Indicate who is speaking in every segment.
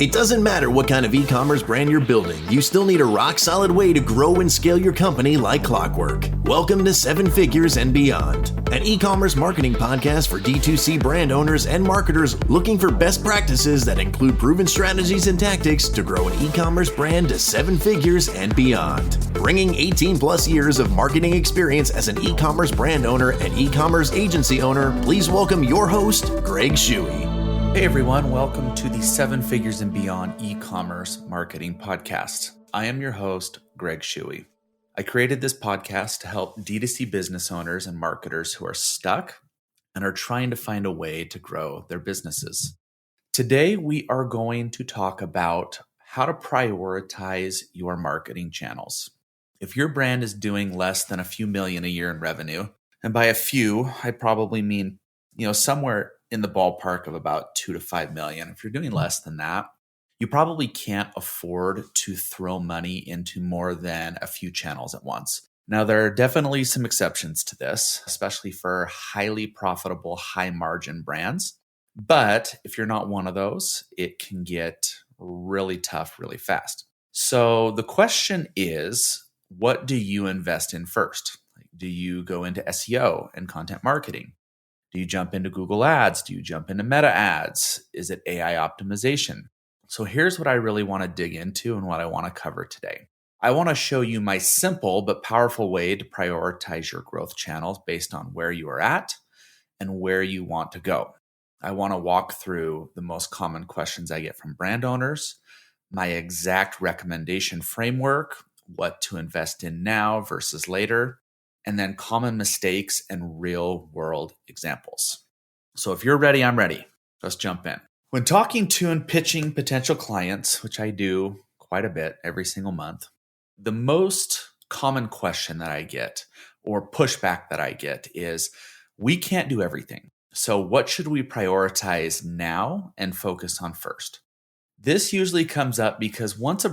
Speaker 1: It doesn't matter what kind of e-commerce brand you're building, you still need a rock-solid way to grow and scale your company like clockwork. Welcome to 7 Figures and Beyond, an e-commerce marketing podcast for D2C brand owners and marketers looking for best practices that include proven strategies and tactics to grow an e-commerce brand to 7 figures and beyond. Bringing 18 plus years of marketing experience as an e-commerce brand owner and e-commerce agency owner, please welcome your host, Greg Shuey.
Speaker 2: Hey everyone, welcome to the 7 Figures and Beyond e-commerce marketing podcast. I am your host, Greg Shuey. I created this podcast to help D2C business owners and marketers who are stuck and are trying to find a way to grow their businesses. Today, we are going to talk about how to prioritize your marketing channels. If your brand is doing less than a few million a year in revenue, and by a few, I probably mean, somewhere in the ballpark of about 2 to 5 million. If you're doing less than that, you probably can't afford to throw money into more than a few channels at once. Now, there are definitely some exceptions to this, especially for highly profitable, high margin brands. But if you're not one of those, it can get really tough really fast. So the question is, what do you invest in first? Do you go into SEO and content marketing? Do you jump into Google Ads? Do you jump into Meta Ads? Is it AI optimization? So here's what I really want to dig into and what I want to cover today. I want to show you my simple but powerful way to prioritize your growth channels based on where you are at and where you want to go. I want to walk through the most common questions I get from brand owners, my exact recommendation framework, what to invest in now versus later, and then common mistakes and real world examples. So if you're ready, I'm ready. Let's jump in. When talking to and pitching potential clients, which I do quite a bit every single month, the most common question that I get or pushback that I get is, we can't do everything. So what should we prioritize now and focus on first? This usually comes up because once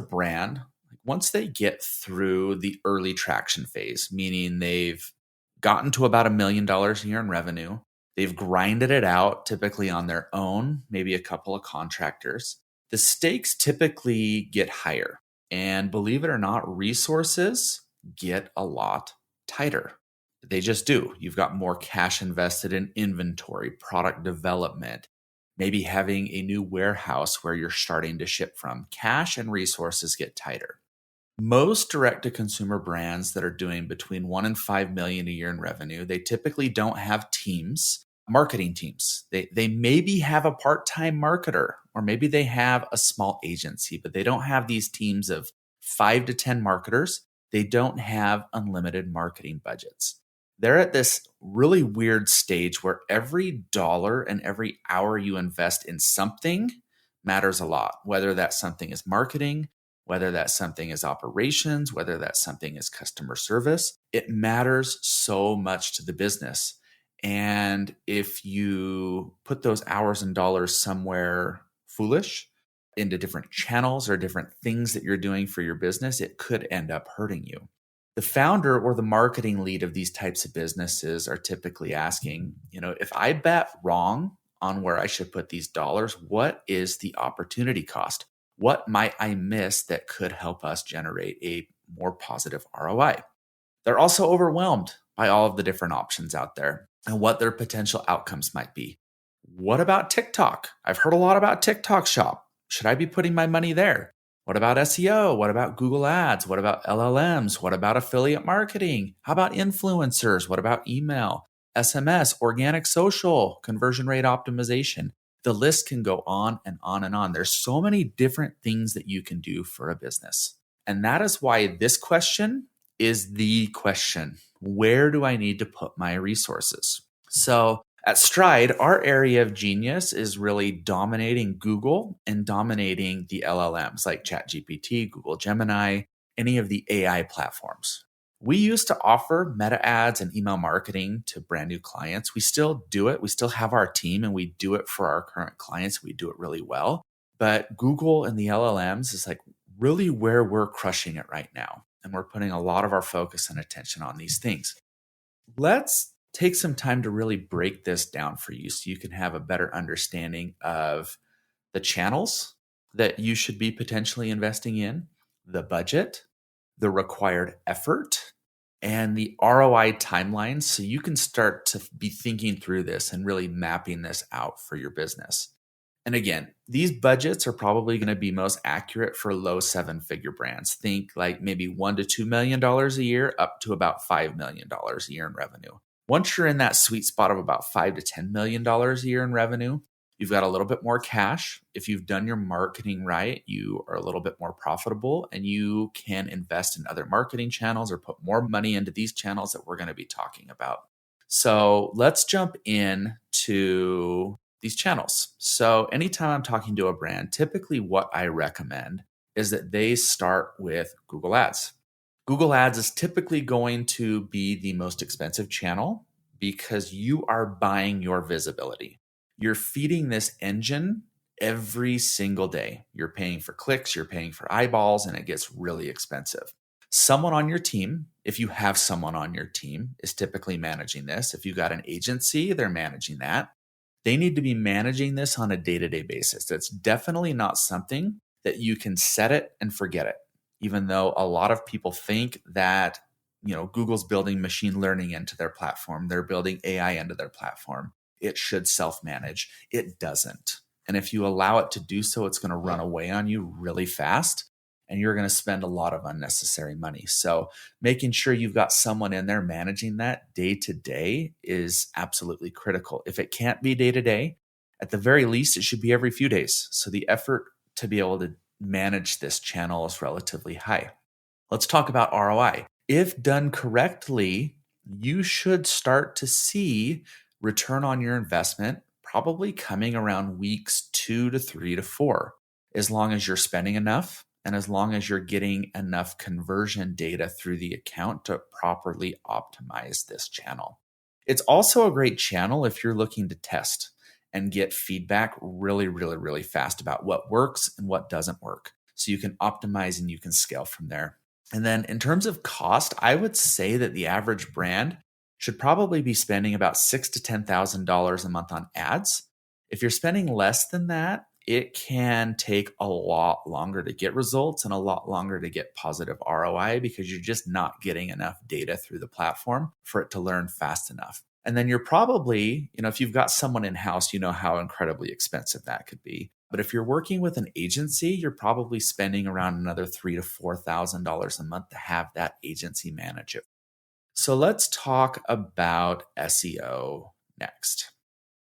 Speaker 2: they get through the early traction phase, meaning they've gotten to about $1 million a year in revenue, they've grinded it out typically on their own, maybe a couple of contractors, the stakes typically get higher. And believe it or not, resources get a lot tighter. They just do. You've got more cash invested in inventory, product development, maybe having a new warehouse where you're starting to ship from. Cash and resources get tighter. Most direct-to-consumer brands that are doing between 1 and 5 million a year in revenue, they typically don't have teams, marketing teams. They maybe have a part-time marketer, or maybe they have a small agency, but they don't have these teams of 5 to 10 marketers. They don't have unlimited marketing budgets. They're at this really weird stage where every dollar and every hour you invest in something matters a lot, whether that something is marketing, whether that something is operations, whether that something is customer service. It matters so much to the business. And if you put those hours and dollars somewhere foolish, into different channels or different things that you're doing for your business, it could end up hurting you. The founder or the marketing lead of these types of businesses are typically asking, if I bet wrong on where I should put these dollars, what is the opportunity cost? What might I miss that could help us generate a more positive ROI? They're also overwhelmed by all of the different options out there and what their potential outcomes might be. What about TikTok? I've heard a lot about TikTok Shop. Should I be putting my money there? What about SEO? What about Google Ads? What about LLMs? What about affiliate marketing? How about influencers? What about email, SMS, organic social, conversion rate optimization? The list can go on and on and on. There's so many different things that you can do for a business. And that is why this question is the question. Where do I need to put my resources? So at Stride, our area of genius is really dominating Google and dominating the LLMs like ChatGPT, Google Gemini, any of the AI platforms. We used to offer Meta Ads and email marketing to brand new clients. We still do it. We still have our team and we do it for our current clients. We do it really well. But Google and the LLMs is like really where we're crushing it right now. And we're putting a lot of our focus and attention on these things. Let's take some time to really break this down for you so you can have a better understanding of the channels that you should be potentially investing in, the budget, the required effort, and the ROI timeline. So you can start to be thinking through this and really mapping this out for your business. And again, these budgets are probably going to be most accurate for low seven-figure brands. Think like maybe $1 to $2 million a year up to about $5 million a year in revenue. Once you're in that sweet spot of about $5 to $10 million a year in revenue, you've got a little bit more cash. If you've done your marketing right, you are a little bit more profitable and you can invest in other marketing channels or put more money into these channels that we're going to be talking about. So let's jump in to these channels. So anytime I'm talking to a brand, typically what I recommend is that they start with Google Ads. Google Ads is typically going to be the most expensive channel because you are buying your visibility. You're feeding this engine every single day. You're paying for clicks, you're paying for eyeballs, and it gets really expensive. Someone on your team, if you have someone on your team, is typically managing this. If you've got an agency, they're managing that. They need to be managing this on a day-to-day basis. That's definitely not something that you can set it and forget it. Even though a lot of people think that, Google's building machine learning into their platform, they're building AI into their platform. It should self-manage. It doesn't. And if you allow it to do so, it's going to run away on you really fast and you're going to spend a lot of unnecessary money. So making sure you've got someone in there managing that day to day is absolutely critical. If it can't be day to day, at the very least, it should be every few days. So the effort to be able to manage this channel is relatively high. Let's talk about ROI. If done correctly, you should start to see return on your investment probably coming around weeks 2 to 3 to 4, as long as you're spending enough and as long as you're getting enough conversion data through the account to properly optimize this channel. It's also a great channel if you're looking to test and get feedback really, really, really fast about what works and what doesn't work. So you can optimize and you can scale from there. And then in terms of cost, I would say that the average brand should probably be spending about $6,000 to $10,000 a month on ads. If you're spending less than that, it can take a lot longer to get results and a lot longer to get positive ROI because you're just not getting enough data through the platform for it to learn fast enough. And then you're probably, if you've got someone in-house, you know how incredibly expensive that could be. But if you're working with an agency, you're probably spending around another $3,000 to $4,000 a month to have that agency manage it. So let's talk about SEO next.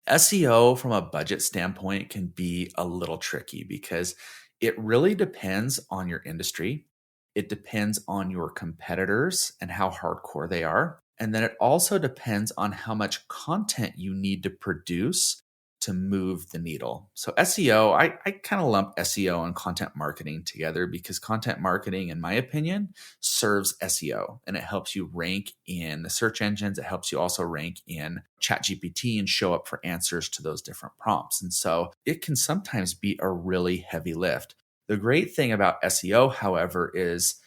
Speaker 2: SEO from a budget standpoint can be a little tricky because it really depends on your industry. It depends on your competitors and how hardcore they are. And then it also depends on how much content you need to produce to move the needle. So SEO, I kind of lump SEO and content marketing together because content marketing, in my opinion, serves SEO and it helps you rank in the search engines. It helps you also rank in ChatGPT and show up for answers to those different prompts. And so it can sometimes be a really heavy lift. The great thing about SEO, however, is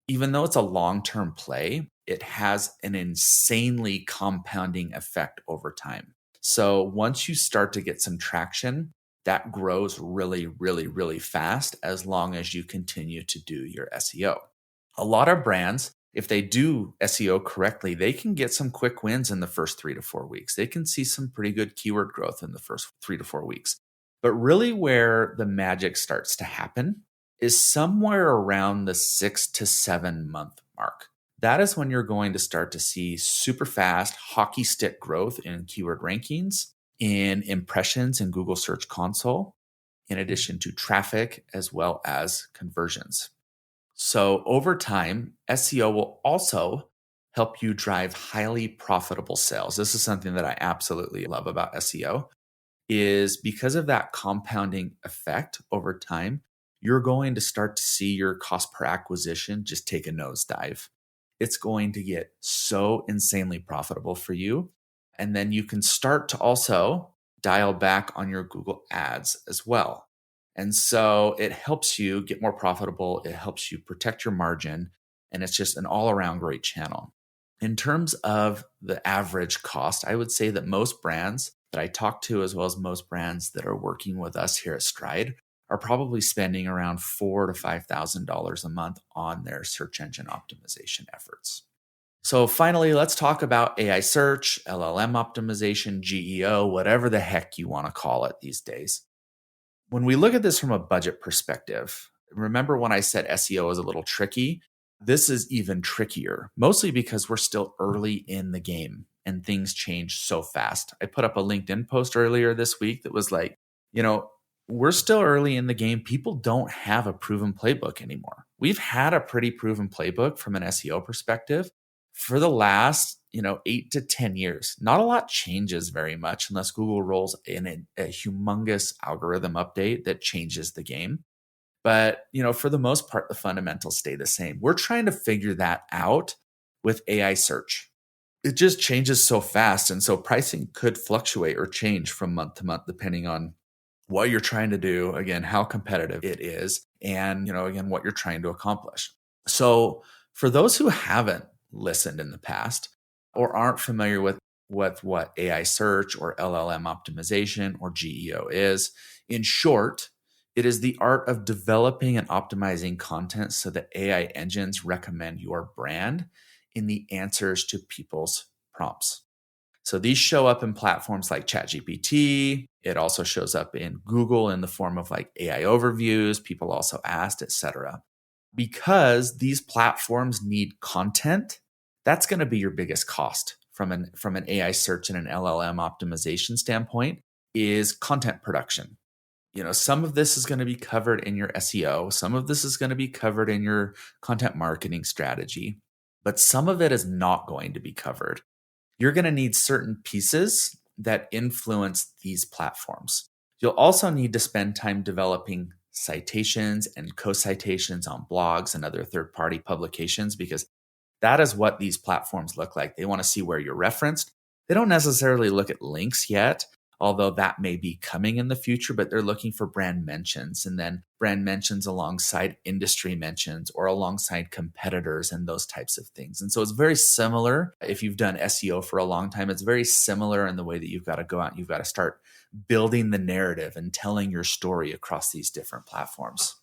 Speaker 2: even though it's a long-term play, it has an insanely compounding effect over time. So once you start to get some traction, that grows really, really, really fast as long as you continue to do your SEO. A lot of brands, if they do SEO correctly, they can get some quick wins in the first 3 to 4 weeks. They can see some pretty good keyword growth in the first 3 to 4 weeks. But really where the magic starts to happen is somewhere around the 6 to 7 month mark. That is when you're going to start to see super fast hockey stick growth in keyword rankings, in impressions in Google Search Console, in addition to traffic as well as conversions. So over time, SEO will also help you drive highly profitable sales. This is something that I absolutely love about SEO is because of that compounding effect over time, you're going to start to see your cost per acquisition just take a nosedive. It's going to get so insanely profitable for you. And then you can start to also dial back on your Google ads as well. And so it helps you get more profitable. It helps you protect your margin. And it's just an all around great channel. In terms of the average cost, I would say that most brands that I talk to, as well as most brands that are working with us here at Stride, are probably spending around $4,000 to $5,000 a month on their search engine optimization efforts. So finally, let's talk about AI search, LLM optimization, GEO, whatever the heck you want to call it these days. When we look at this from a budget perspective, remember when I said SEO is a little tricky? This is even trickier, mostly because we're still early in the game and things change so fast. I put up a LinkedIn post earlier this week that was like, we're still early in the game. People don't have a proven playbook anymore. We've had a pretty proven playbook from an SEO perspective for the last 8 to 10 years. Not a lot changes very much unless Google rolls in a humongous algorithm update that changes the game. But for the most part, the fundamentals stay the same. We're trying to figure that out with AI search. It just changes so fast, and so pricing could fluctuate or change from month to month depending on what you're trying to do, again, how competitive it is, and again, what you're trying to accomplish. So for those who haven't listened in the past or aren't familiar with what AI search or LLM optimization or GEO is, in short, it is the art of developing and optimizing content so that AI engines recommend your brand in the answers to people's prompts. So these show up in platforms like ChatGPT. It also shows up in Google in the form of like AI overviews, people also asked, etc. Because these platforms need content, that's going to be your biggest cost from an AI search and an LLM optimization standpoint is content production. Some of this is going to be covered in your SEO. Some of this is going to be covered in your content marketing strategy, but some of it is not going to be covered. You're going to need certain pieces that influence these platforms. You'll also need to spend time developing citations and co-citations on blogs and other third-party publications because that is what these platforms look like. They want to see where you're referenced. They don't necessarily look at links yet, although that may be coming in the future, but they're looking for brand mentions and then brand mentions alongside industry mentions or alongside competitors and those types of things. And so it's very similar. If you've done SEO for a long time, it's very similar in the way that you've got to go out and you've got to start building the narrative and telling your story across these different platforms.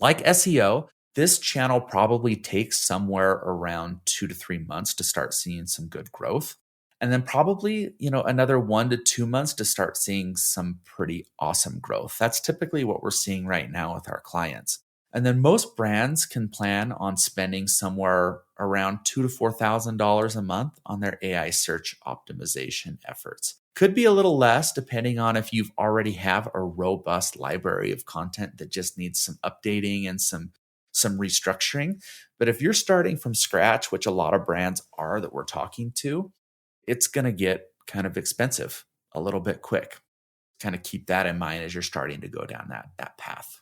Speaker 2: Like SEO, this channel probably takes somewhere around 2 to 3 months to start seeing some good growth. And then probably, another 1 to 2 months to start seeing some pretty awesome growth. That's typically what we're seeing right now with our clients. And then most brands can plan on spending somewhere around $2,000 to $4,000 a month on their AI search optimization efforts. Could be a little less depending on if you've already have a robust library of content that just needs some updating and some restructuring. But if you're starting from scratch, which a lot of brands are that we're talking to, it's going to get kind of expensive a little bit quick. Kind of keep that in mind as you're starting to go down that path.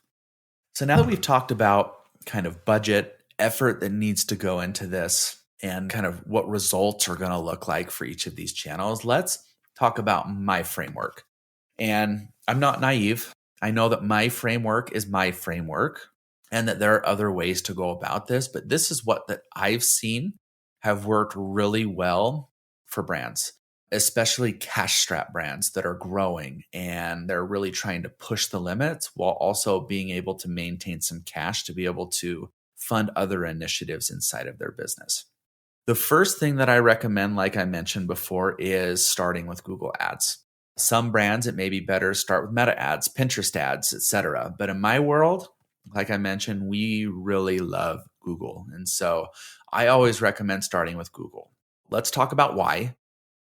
Speaker 2: So now that we've talked about kind of budget, effort that needs to go into this, and kind of what results are going to look like for each of these channels, let's talk about my framework. And I'm not naive. I know that my framework is my framework and that there are other ways to go about this, but this is what that I've seen have worked really well for brands, especially cash strap brands that are growing and they're really trying to push the limits while also being able to maintain some cash to be able to fund other initiatives inside of their business. The first thing that I recommend, like I mentioned before, is starting with Google Ads. Some brands, it may be better to start with Meta ads, Pinterest ads, etc. But in my world, like I mentioned, we really love Google. And so I always recommend starting with Google. Let's talk about why.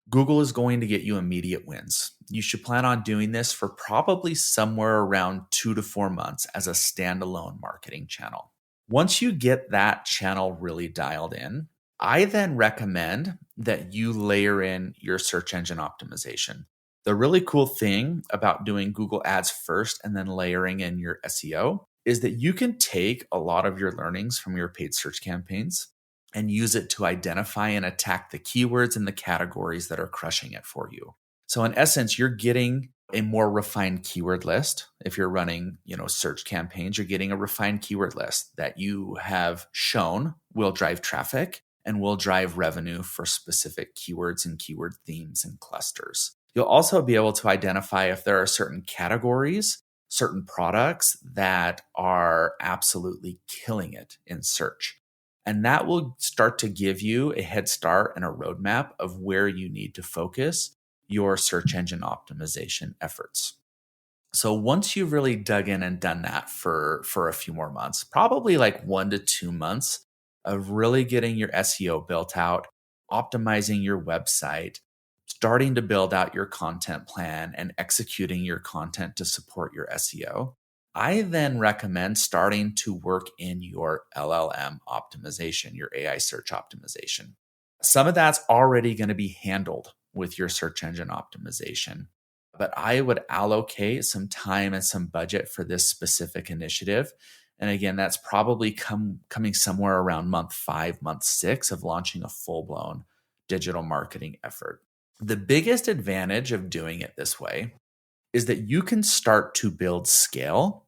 Speaker 2: Google is going to get you immediate wins. You should plan on doing this for probably somewhere around 2 to 4 months as a standalone marketing channel. Once you get that channel really dialed in, I then recommend that you layer in your search engine optimization. The really cool thing about doing Google Ads first and then layering in your SEO is that you can take a lot of your learnings from your paid search campaigns and use it to identify and attack the keywords and the categories that are crushing it for you. So in essence, you're getting a more refined keyword list. If you're running, search campaigns, you're getting a refined keyword list that you have shown will drive traffic and will drive revenue for specific keywords and keyword themes and clusters. You'll also be able to identify if there are certain categories, certain products that are absolutely killing it in search. And that will start to give you a head start and a roadmap of where you need to focus your search engine optimization efforts. So once you've really dug in and done that for a few more months, probably like 1 to 2 months of really getting your SEO built out, optimizing your website, starting to build out your content plan and executing your content to support your SEO, I then recommend starting to work in your LLM optimization, your AI search optimization. Some of that's already going to be handled with your search engine optimization, but I would allocate some time and some budget for this specific initiative. And again, that's probably coming somewhere around month 5, month 6 of launching a full blown digital marketing effort. The biggest advantage of doing it this way is that you can start to build scale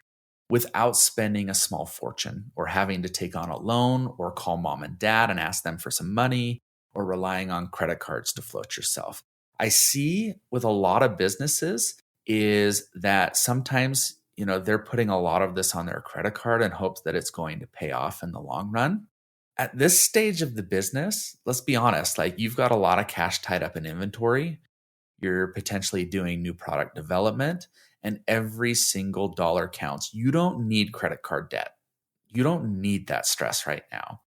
Speaker 2: without spending a small fortune or having to take on a loan or call mom and dad and ask them for some money or relying on credit cards to float yourself. I see with a lot of businesses is that sometimes, they're putting a lot of this on their credit card in hopes that it's going to pay off in the long run. At this stage of the business, let's be honest, like you've got a lot of cash tied up in inventory. You're potentially doing new product development, and every single dollar counts. You don't need credit card debt. You don't need that stress right now.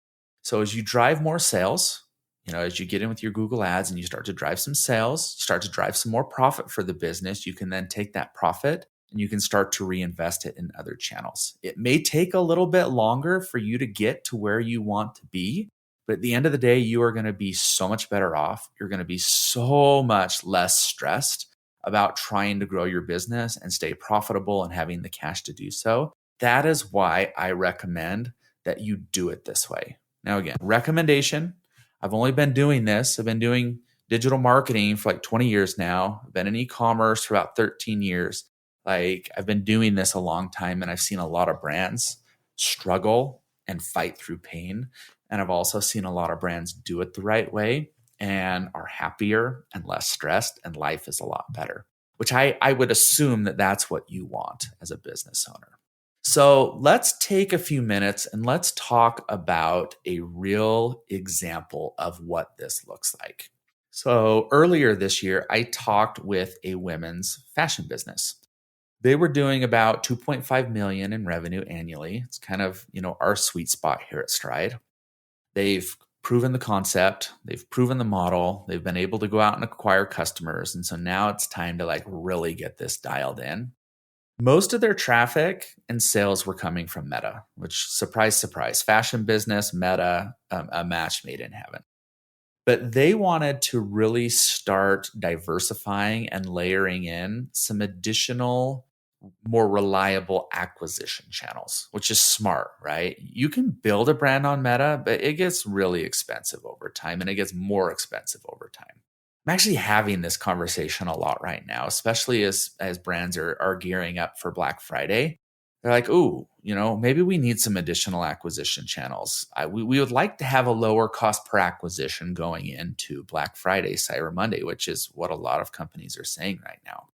Speaker 2: So as you drive more sales, as you get in with your Google ads and you start to drive some sales, start to drive some more profit for the business, you can then take that profit and you can start to reinvest it in other channels. It may take a little bit longer for you to get to where you want to be, but at the end of the day, you are going to be so much better off. You're going to be so much less stressed about trying to grow your business and stay profitable and having the cash to do so. That is why I recommend that you do it this way. Now, again, recommendation. I've only been doing this. I've been doing digital marketing for like 20 years now. I've been in e-commerce for about 13 years. Like I've been doing this a long time, and I've seen a lot of brands struggle and fight through pain. And I've also seen a lot of brands do it the right way and are happier and less stressed, and life is a lot better, which I would assume that that's what you want as a business owner. So let's take a few minutes and let's talk about a real example of what this looks like. So earlier this year, I talked with a women's fashion business. They were doing about 2.5 million in revenue annually. It's kind of, our sweet spot here at Stride. They've proven the concept, they've proven the model, they've been able to go out and acquire customers. And so now it's time to like really get this dialed in. Most of their traffic and sales were coming from Meta, which surprise, surprise, fashion business, Meta, a match made in heaven. But they wanted to really start diversifying and layering in some additional, more reliable acquisition channels, which is smart, right? You can build a brand on Meta, but it gets really expensive over time, and it gets more expensive over time. I'm actually having this conversation a lot right now, especially as brands are gearing up for Black Friday. They're like, "Ooh, maybe we need some additional acquisition channels. We would like to have a lower cost per acquisition going into Black Friday, Cyber Monday," which is what a lot of companies are saying right now.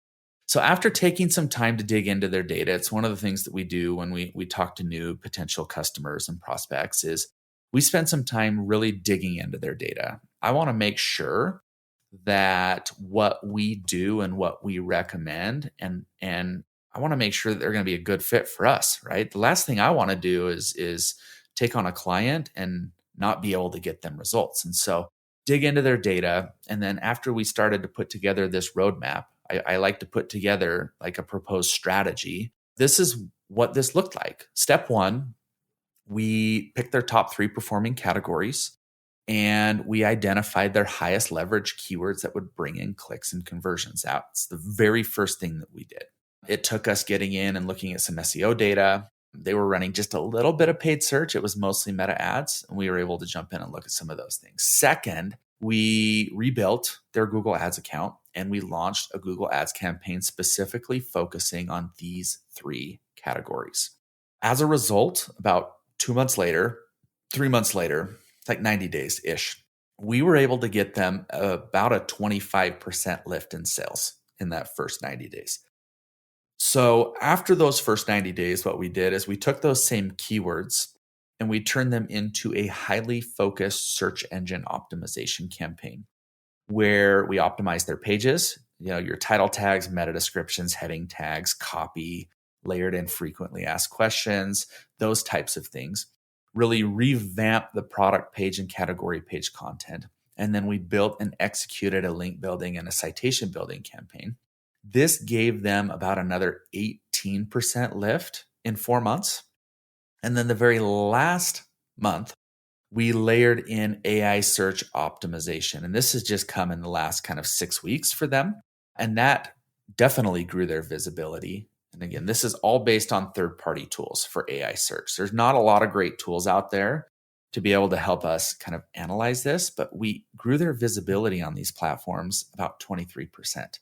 Speaker 2: So after taking some time to dig into their data, it's one of the things that we do when we talk to new potential customers and prospects is we spend some time really digging into their data. I want to make sure that what we do and what we recommend and I want to make sure that they're going to be a good fit for us, right? The last thing I want to do is take on a client and not be able to get them results. And so dig into their data. And then after we started to put together this roadmap, I like to put together like a proposed strategy. This is what this looked like. Step 1, we picked their top 3 performing categories, and we identified their highest leverage keywords that would bring in clicks and conversions out. It's the very first thing that we did. It took us getting in and looking at some SEO data. They were running just a little bit of paid search. It was mostly Meta ads, and we were able to jump in and look at some of those things. Second, we rebuilt their Google Ads account, and we launched a Google Ads campaign specifically focusing on these 3 categories. As a result, about 2 months later, 3 months later, it's like 90 days-ish, we were able to get them about a 25% lift in sales in that first 90 days. So after those first 90 days, what we did is we took those same keywords and we turned them into a highly focused search engine optimization campaign where we optimize their pages, your title tags, meta descriptions, heading tags, copy, layered in frequently asked questions, those types of things. Really revamp the product page and category page content. And then we built and executed a link building and a citation building campaign. This gave them about another 18% lift in 4 months. And then the very last month, we layered in AI search optimization. And this has just come in the last kind of 6 weeks for them. And that definitely grew their visibility. And again, this is all based on third-party tools for AI search. There's not a lot of great tools out there to be able to help us kind of analyze this, but we grew their visibility on these platforms about 23%.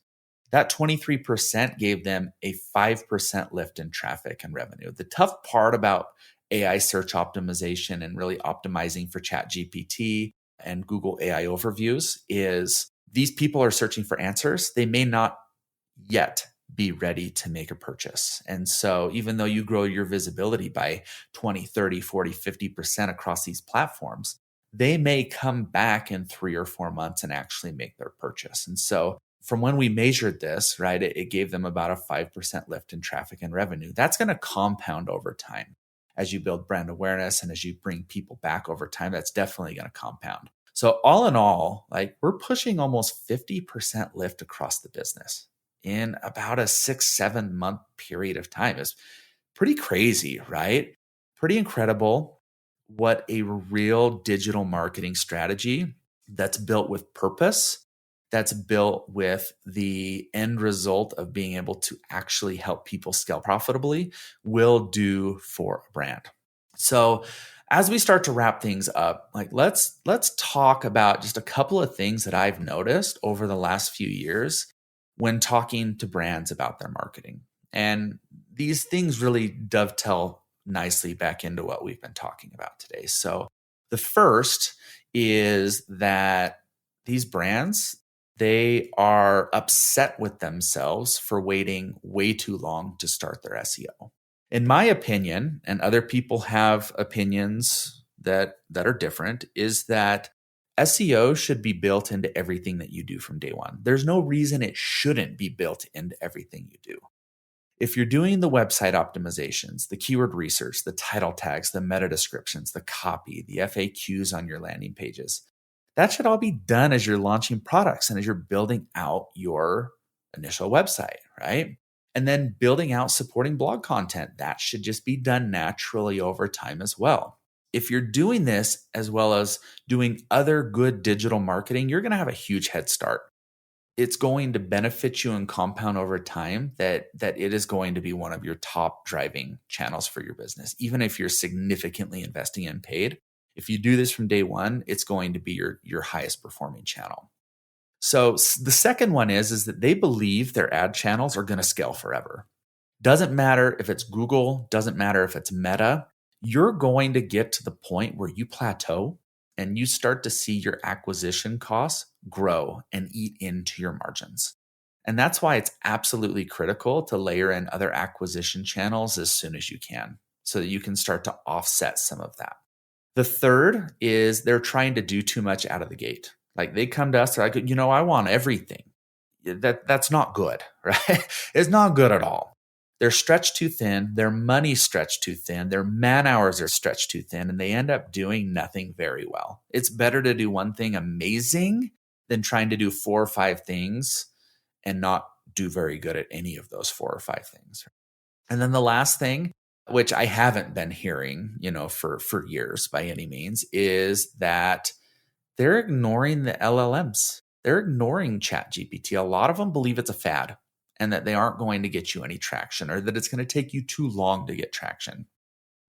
Speaker 2: That 23% gave them a 5% lift in traffic and revenue. The tough part about AI search optimization and really optimizing for ChatGPT and Google AI overviews is these people are searching for answers. They may not yet be ready to make a purchase. And so even though you grow your visibility by 20, 30, 40, 50% across these platforms, they may come back in 3 or 4 months and actually make their purchase. And so from when we measured this, right, it gave them about a 5% lift in traffic and revenue. That's going to compound over time. As you build brand awareness and as you bring people back over time, that's definitely going to compound. So all in all, like we're pushing almost 50% lift across the business in about a 6-7 month period of time. Is pretty crazy, right? Pretty incredible what a real digital marketing strategy that's built with purpose, that's built with the end result of being able to actually help people scale profitably will do for a brand. So as we start to wrap things up, like let's talk about just a couple of things that I've noticed over the last few years when talking to brands about their marketing. And these things really dovetail nicely back into what we've been talking about today. So the first is that these brands, they are upset with themselves for waiting way too long to start their SEO. In my opinion, and other people have opinions that are different, is that SEO should be built into everything that you do from day one. There's no reason it shouldn't be built into everything you do. If you're doing the website optimizations, the keyword research, the title tags, the meta descriptions, the copy, the FAQs on your landing pages, that should all be done as you're launching products and as you're building out your initial website, right? And then building out supporting blog content, that should just be done naturally over time as well. If you're doing this as well as doing other good digital marketing, you're going to have a huge head start. It's going to benefit you and compound over time that it is going to be one of your top driving channels for your business. Even if you're significantly investing in paid, if you do this from day one, it's going to be your highest performing channel. So the second one is that they believe their ad channels are going to scale forever. Doesn't matter if it's Google, doesn't matter if it's Meta, you're going to get to the point where you plateau and you start to see your acquisition costs grow and eat into your margins. And that's why it's absolutely critical to layer in other acquisition channels as soon as you can so that you can start to offset some of that. The third is they're trying to do too much out of the gate. Like they come to us, they're like, I want everything. That's not good, right? It's not good at all. They're stretched too thin. Their money's stretched too thin. Their man hours are stretched too thin, and they end up doing nothing very well. It's better to do one thing amazing than trying to do 4 or 5 things and not do very good at any of those 4 or 5 things. And then the last thing, which I haven't been hearing, for years by any means, is that they're ignoring the LLMs. They're ignoring ChatGPT. A lot of them believe it's a fad and that they aren't going to get you any traction or that it's going to take you too long to get traction.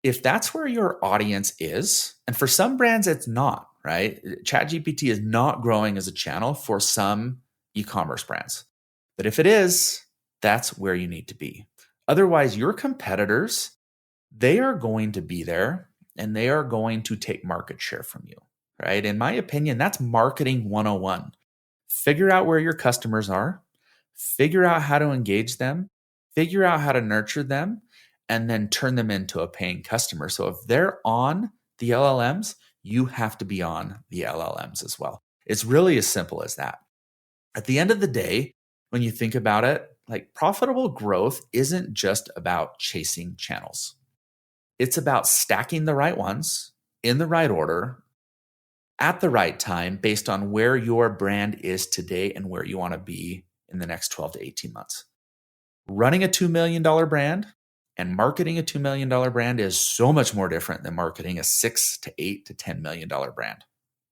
Speaker 2: If that's where your audience is, and for some brands, it's not, right? ChatGPT is not growing as a channel for some e-commerce brands. But if it is, that's where you need to be. Otherwise, your competitors, they are going to be there and they are going to take market share from you, right? In my opinion, that's marketing 101. Figure out where your customers are, figure out how to engage them, figure out how to nurture them, and then turn them into a paying customer. So if they're on the LLMs, you have to be on the LLMs as well. It's really as simple as that. At the end of the day, when you think about it, like profitable growth isn't just about chasing channels. It's about stacking the right ones in the right order at the right time based on where your brand is today and where you want to be in the next 12 to 18 months. Running a $2 million brand and marketing a $2 million brand is so much more different than marketing a $6 to $8 to $10 million brand.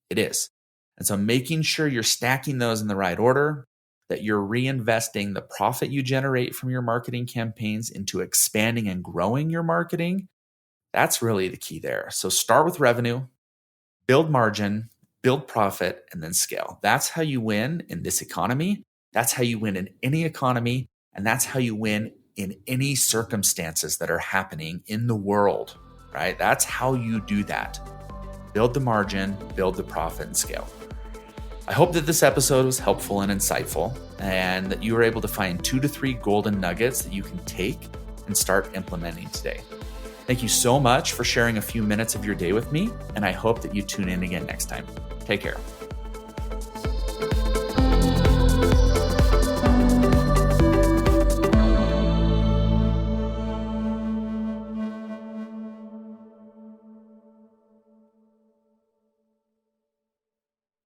Speaker 2: It is. And so making sure you're stacking those in the right order, that you're reinvesting the profit you generate from your marketing campaigns into expanding and growing your marketing, that's really the key there. So start with revenue, build margin, build profit, and then scale. That's how you win in this economy. That's how you win in any economy. And that's how you win in any circumstances that are happening in the world, right? That's how you do that. Build the margin, build the profit, and scale. I hope that this episode was helpful and insightful, and that you were able to find 2 to 3 golden nuggets that you can take and start implementing today. Thank you so much for sharing a few minutes of your day with me, and I hope that you tune in again next time. Take care.